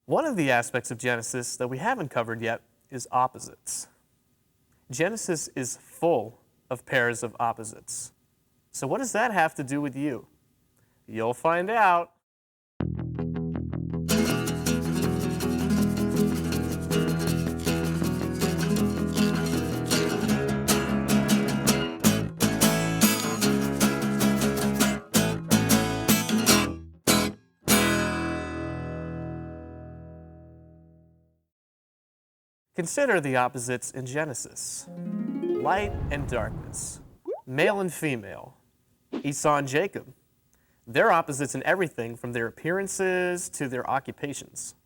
One of the aspects of Genesis that we haven't covered yet is opposites. Genesis is full of pairs of opposites. So what does that have to do with you? You'll find out. Consider the opposites in Genesis. Light and darkness, male and female, Esau and Jacob. They're opposites in everything from their appearances to their occupations.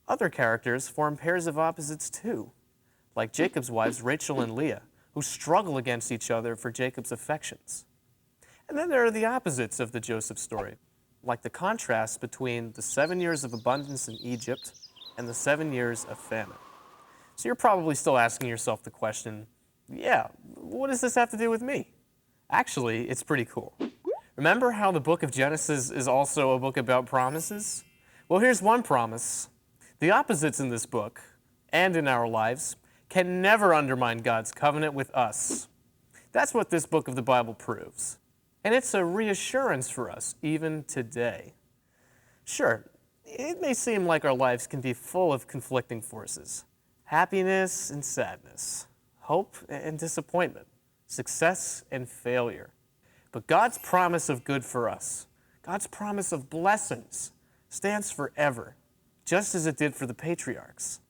Other characters form pairs of opposites too, like Jacob's wives Rachel and Leah, who struggle against each other for Jacob's affections. And then there are the opposites of the Joseph story, like the contrast between the 7 years of abundance in Egypt and the 7 years of famine. So you're probably still asking yourself the question, yeah, what does this have to do with me? Actually, it's pretty cool. Remember how the book of Genesis is also a book about promises? Well, here's one promise. The opposites in this book, and in our lives, can never undermine God's covenant with us. That's what this book of the Bible proves. And it's a reassurance for us, even today. Sure, it may seem like our lives can be full of conflicting forces. Happiness and sadness, hope and disappointment, success and failure. But God's promise of good for us, God's promise of blessings, stands forever, just as it did for the patriarchs.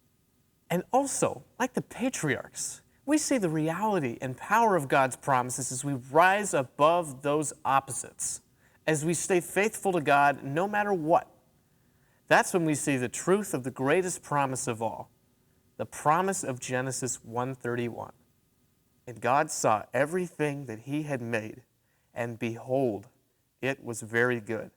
And also, like the patriarchs, we see the reality and power of God's promises as we rise above those opposites, as we stay faithful to God no matter what. That's when we see the truth of the greatest promise of all, the promise of Genesis 1:31. And God saw everything that he had made, and behold, it was very good.